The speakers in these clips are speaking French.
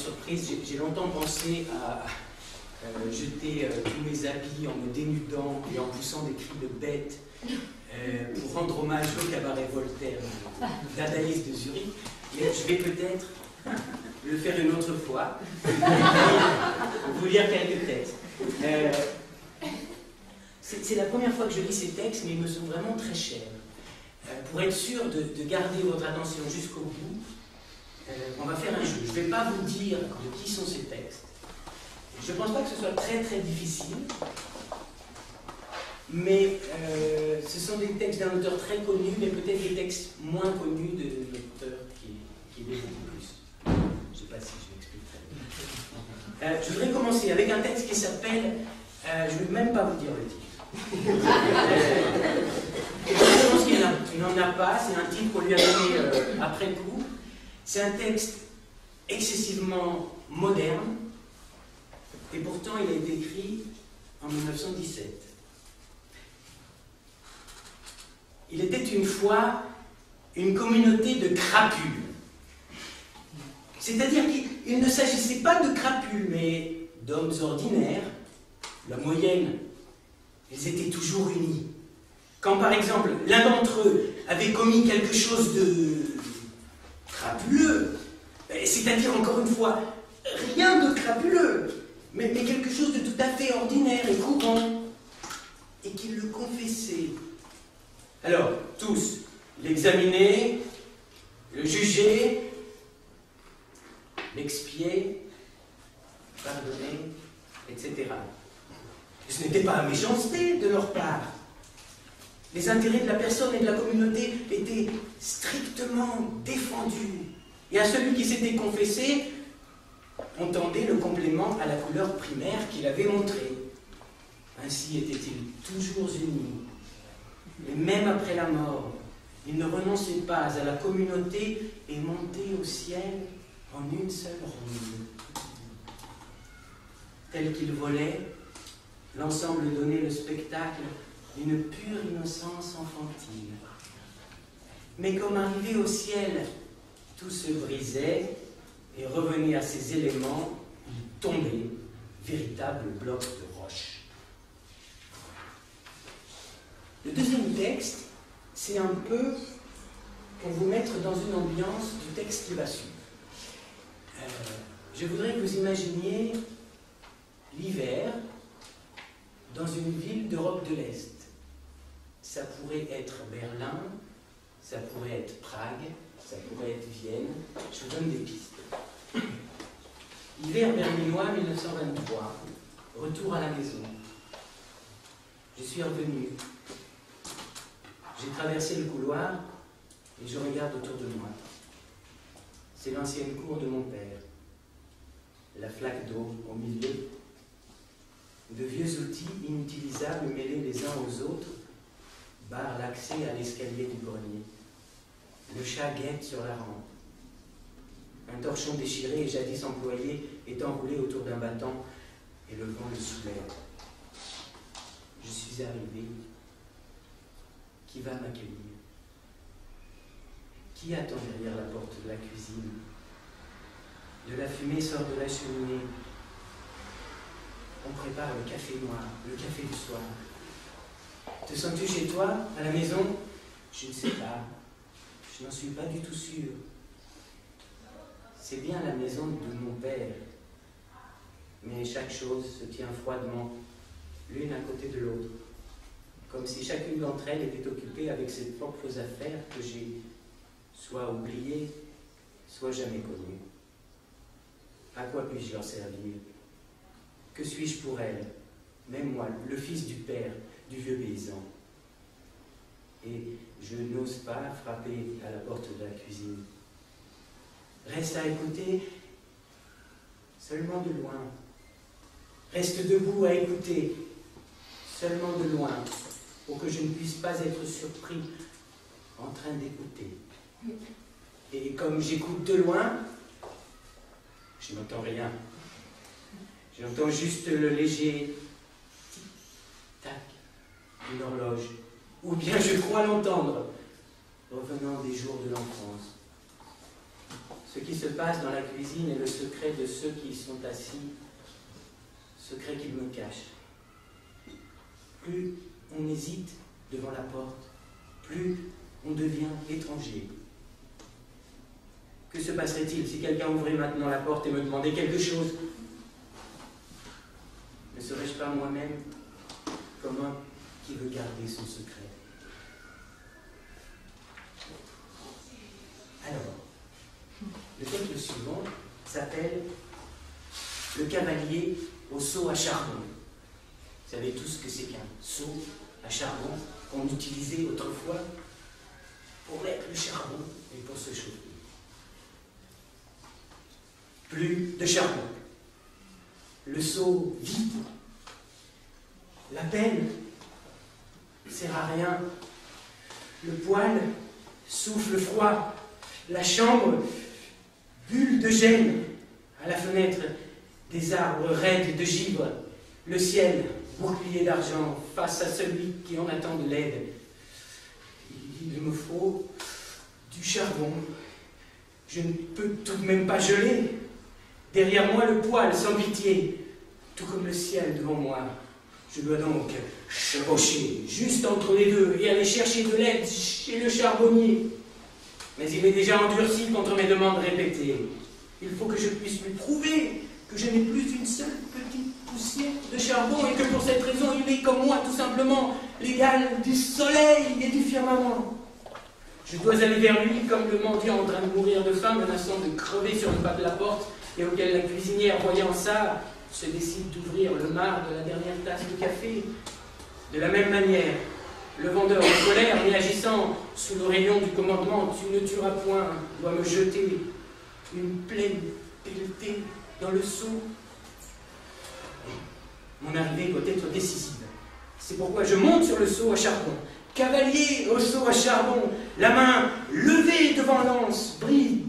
surprise, j'ai longtemps pensé à jeter tous mes habits en me dénudant et en poussant des cris de bête pour rendre hommage au cabaret Voltaire d'Adaïs de Zurich. Mais je vais peut-être le faire une autre fois pour vous lire quelques textes. C'est la première fois que je lis ces textes, mais ils me sont vraiment très chers. Pour être sûr de garder votre attention jusqu'au bout, on va faire un jeu. Je ne vais pas vous dire de qui sont ces textes. Je ne pense pas que ce soit très très difficile, mais ce sont des textes d'un auteur très connu, mais peut-être des textes moins connus de l'auteur qui l'est beaucoup plus. Je ne sais pas si je m'explique très bien. Je voudrais commencer avec un texte qui s'appelle, je ne vais même pas vous dire le titre. Je pense qu'il n'en a pas, c'est un titre qu'on lui a donné après coup. C'est un texte excessivement moderne, et pourtant il a été écrit en 1917. Il était une fois une communauté de crapules. C'est-à-dire qu'il ne s'agissait pas de crapules, mais d'hommes ordinaires, la moyenne. Ils étaient toujours unis. Quand par exemple l'un d'entre eux avait commis quelque chose de crapuleux, c'est-à-dire encore une fois, rien de crapuleux, mais quelque chose de tout à fait ordinaire et courant, et qu'il le confessait. Alors, tous l'examinaient, le jugeaient, l'expiaient, pardonnaient, etc. Ce n'était pas la méchanceté de leur part. Les intérêts de la personne et de la communauté étaient strictement défendus. Et à celui qui s'était confessé, on tendait le complément à la couleur primaire qu'il avait montrée. Ainsi étaient-ils toujours unis. Et même après la mort, ils ne renonçaient pas à la communauté et montaient au ciel en une seule ronde. Tel qu'ils volaient, l'ensemble donnait le spectacle d'une pure innocence enfantine. Mais comme arrivé au ciel, tout se brisait et revenait à ses éléments, il tombait, véritable bloc de roche. Le deuxième texte, c'est un peu pour vous mettre dans une ambiance du texte qui va suivre. Je voudrais que vous imaginiez l'hiver dans une ville d'Europe de l'Est. Ça pourrait être Berlin, ça pourrait être Prague, ça pourrait être Vienne. Je vous donne des pistes. Hiver berlinois 1923, retour à la maison. Je suis revenu. J'ai traversé le couloir et je regarde autour de moi. C'est l'ancienne cour de mon père. La flaque d'eau au milieu. De vieux outils inutilisables mêlés les uns aux autres barrent l'accès à l'escalier du grenier. Le chat guette sur la rampe. Un torchon déchiré et jadis employé est enroulé autour d'un bâton et le vent le soulève. Je suis arrivé. Qui va m'accueillir? Qui attend derrière la porte de la cuisine? De la fumée sort de la cheminée. On prépare le café noir, le café du soir. Te sens-tu chez toi, à la maison? Je ne sais pas. Je n'en suis pas du tout sûr. C'est bien la maison de mon père. Mais chaque chose se tient froidement, l'une à côté de l'autre. Comme si chacune d'entre elles était occupée avec ses propres affaires que j'ai soit oubliées, soit jamais connues. À quoi puis-je leur servir? Que suis-je pour elles? Même moi, le fils du père, du vieux paysan. Et je n'ose pas frapper à la porte de la cuisine. Reste à écouter, seulement de loin. Reste debout à écouter, seulement de loin, pour que je ne puisse pas être surpris en train d'écouter. Et comme j'écoute de loin, je n'entends rien. J'entends juste le léger tic-tac d'une horloge. Ou bien je crois l'entendre, revenant des jours de l'enfance. Ce qui se passe dans la cuisine est le secret de ceux qui y sont assis, secret qu'ils me cachent. Plus on hésite devant la porte, plus on devient étranger. Que se passerait-il si quelqu'un ouvrait maintenant la porte et me demandait quelque chose? Ne serais-je pas moi-même comme un qui veut garder son secret? Alors, le texte suivant s'appelle « Le cavalier au seau à charbon ». Vous savez tous ce que c'est qu'un seau à charbon qu'on utilisait autrefois pour mettre le charbon et pour se chauffer. Plus de charbon. Le seau vide. La pelle ne sert à rien. Le poêle souffle froid. La chambre, bulle de gêne. À la fenêtre, des arbres raides de givre. Le ciel, bouclier d'argent, face à celui qui en attend de l'aide. Il me faut du charbon. Je ne peux tout de même pas geler. Derrière moi, le poêle, sans pitié, tout comme le ciel devant moi. Je dois donc chevaucher juste entre les deux et aller chercher de l'aide chez le charbonnier. Mais il est déjà endurci contre mes demandes répétées. Il faut que je puisse lui prouver que je n'ai plus une seule petite poussière de charbon et que pour cette raison, il est comme moi, tout simplement, l'égal du soleil et du firmament. Je dois aller vers lui comme le mendiant en train de mourir de faim, menaçant de crever sur le pas de la porte, et auquel la cuisinière, voyant ça, se décide d'ouvrir le marc de la dernière tasse de café. De la même manière, le vendeur en colère, mais agissant sous le rayon du commandement « Tu ne tueras point » doit me jeter une pleine pelletée dans le seau. Mon arrivée doit être décisive. C'est pourquoi je monte sur le seau à charbon. Cavalier au seau à charbon, la main levée devant l'anse, bride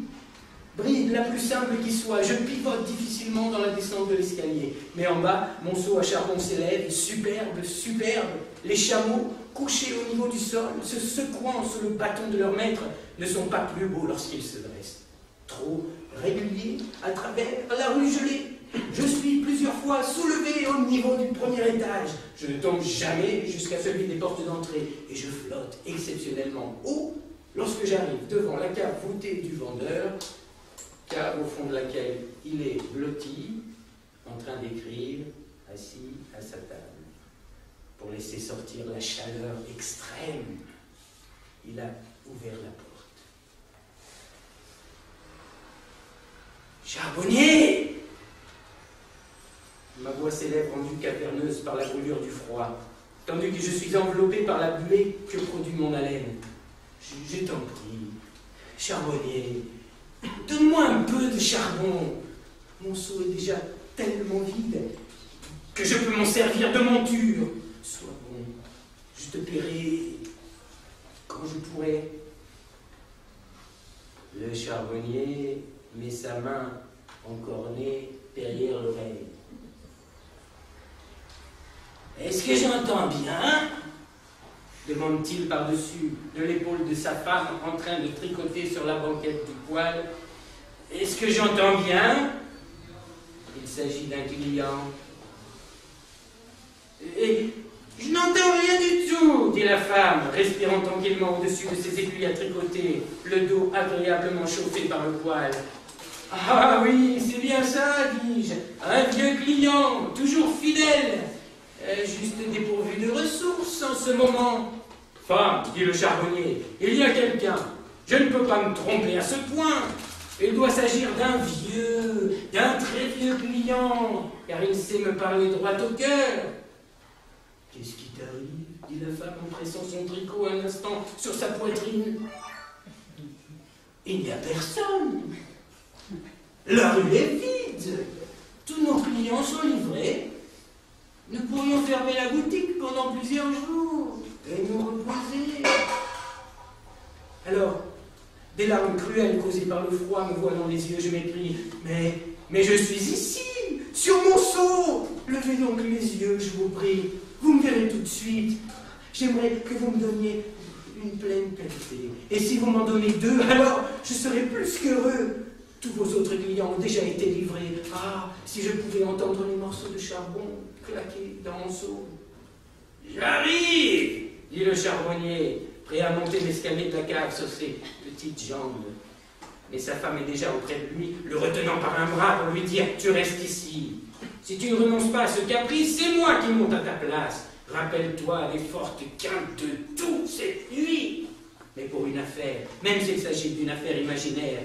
la plus simple qui soit. Je pivote difficilement dans la descente de l'escalier. Mais en bas, mon seau à charbon s'élève, superbe, superbe. Les chameaux, couchés au niveau du sol, se secouant sous le bâton de leur maître, ne sont pas plus beaux lorsqu'ils se dressent. Trop régulier à travers la rue gelée. Je suis plusieurs fois soulevé au niveau du premier étage. Je ne tombe jamais jusqu'à celui des portes d'entrée et je flotte exceptionnellement haut lorsque j'arrive devant la cave voûtée du vendeur, cave au fond de laquelle il est blotti, en train d'écrire, assis à sa table. Pour laisser sortir la chaleur extrême, il a ouvert la porte. Charbonnier! Ma voix s'élève rendue caverneuse par la brûlure du froid, tandis que je suis enveloppé par la buée que produit mon haleine. Je t'en prie, charbonnier, donne-moi un peu de charbon. Mon seau est déjà tellement vide que je peux m'en servir de monture. Sois bon, je te paierai quand je pourrai. Le charbonnier met sa main encornée derrière l'oreille. Est-ce que j'entends bien? Demande-t-il par-dessus de l'épaule de sa femme en train de tricoter sur la banquette du poêle. Est-ce que j'entends bien? Il s'agit d'un client. Et je n'entends rien du tout, dit la femme, respirant tranquillement au-dessus de ses aiguilles à tricoter, le dos agréablement chauffé par le poêle. Ah oui, c'est bien ça, dis-je, un vieux client, toujours fidèle. Juste dépourvu de ressources en ce moment. Femme, dit le charbonnier, il y a quelqu'un. Je ne peux pas me tromper à ce point. Il doit s'agir d'un très vieux client, car il sait me parler droit au cœur. Qu'est-ce qui t'arrive? Dit la femme en pressant son tricot un instant sur sa poitrine. Il n'y a personne. La rue est vide. Tous nos clients sont livrés. Nous pourrions fermer la boutique pendant plusieurs jours et nous reposer. Alors, des larmes cruelles causées par le froid me voient dans les yeux, je m'écrie. Mais je suis ici, sur mon seau. Levez donc les yeux, je vous prie. Vous me verrez tout de suite. J'aimerais que vous me donniez une pleine pelletée. Et si vous m'en donnez 2, alors je serai plus qu'heureux. Tous vos autres clients ont déjà été livrés. Ah, si je pouvais entendre les morceaux de charbon claquer dans mon seau. J'arrive, dit le charbonnier, prêt à monter l'escalier de la cave sur ses petites jambes. Mais sa femme est déjà auprès de lui, le retenant par un bras pour lui dire « Tu restes ici. Si tu ne renonces pas à ce caprice, c'est moi qui monte à ta place. Rappelle-toi les fortes quintes de toute cette nuit. » Mais pour une affaire, même s'il s'agit d'une affaire imaginaire,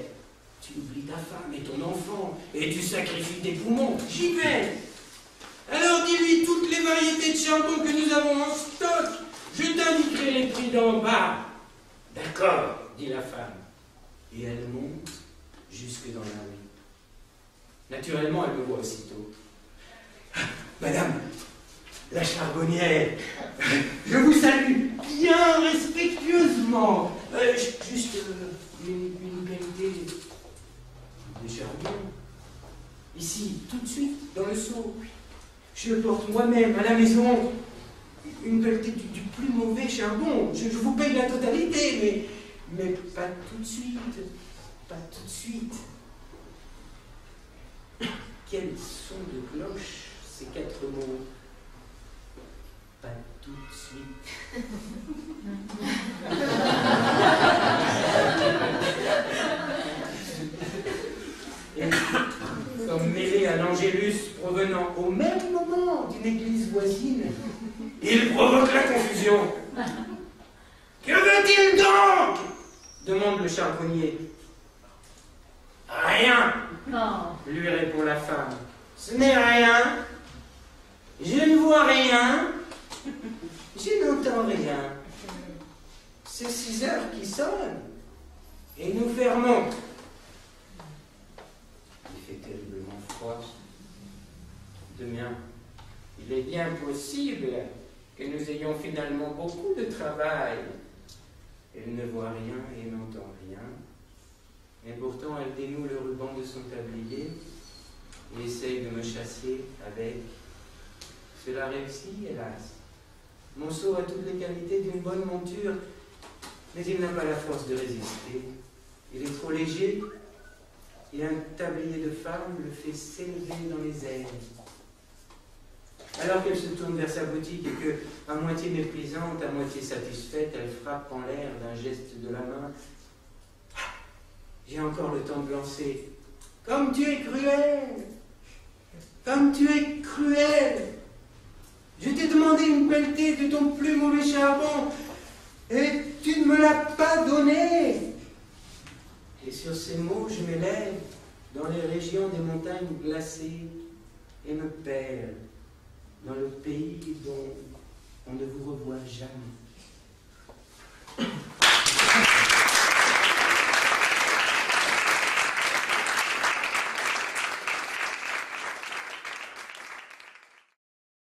tu oublies ta femme et ton enfant, et tu sacrifies tes poumons. J'y vais. Alors dis-lui toutes les variétés de charbon que nous avons en stock. Je t'indiquerai les prix d'en bas. D'accord, dit la femme. Et elle monte jusque dans la rue. Naturellement, elle me voit aussitôt. Madame, la charbonnière, je vous salue bien respectueusement. Juste une pelletée de charbon. Ici, tout de suite, dans le seau. Je le porte moi-même à la maison. Une pelletée du plus mauvais charbon. Je vous paye la totalité, mais pas tout de suite. Pas tout de suite. Quel son de cloche, ces 4 mots. Pas tout de suite. Et comme mêlé à l'Angélus provenant au même moment d'une église voisine, il provoque la confusion. Que veut-il donc? Demande le charbonnier. Rien, lui répond la femme. Ce n'est rien. Je ne vois rien. Je n'entends rien. C'est 6 heures qui sonnent. Et nous fermons. Il fait terriblement froid. Demain, il est bien possible que nous ayons finalement beaucoup de travail. Elle ne voit rien et n'entend rien. Mais pourtant, elle dénoue le ruban de son tablier et essaye de me chasser avec. Cela réussit, hélas. Mon seau a toutes les qualités d'une bonne monture, mais il n'a pas la force de résister. Il est trop léger, et un tablier de femme le fait s'élever dans les airs. Alors qu'elle se tourne vers sa boutique et que, à moitié méprisante, à moitié satisfaite, elle frappe en l'air d'un geste de la main, j'ai encore le temps de lancer. Comme tu es cruel! Comme tu es cruel! Je t'ai demandé une pelletée de ton plus mauvais charbon et tu ne me l'as pas donné. Et sur ces mots, je m'élève dans les régions des montagnes glacées et me perds dans le pays dont on ne vous revoit jamais.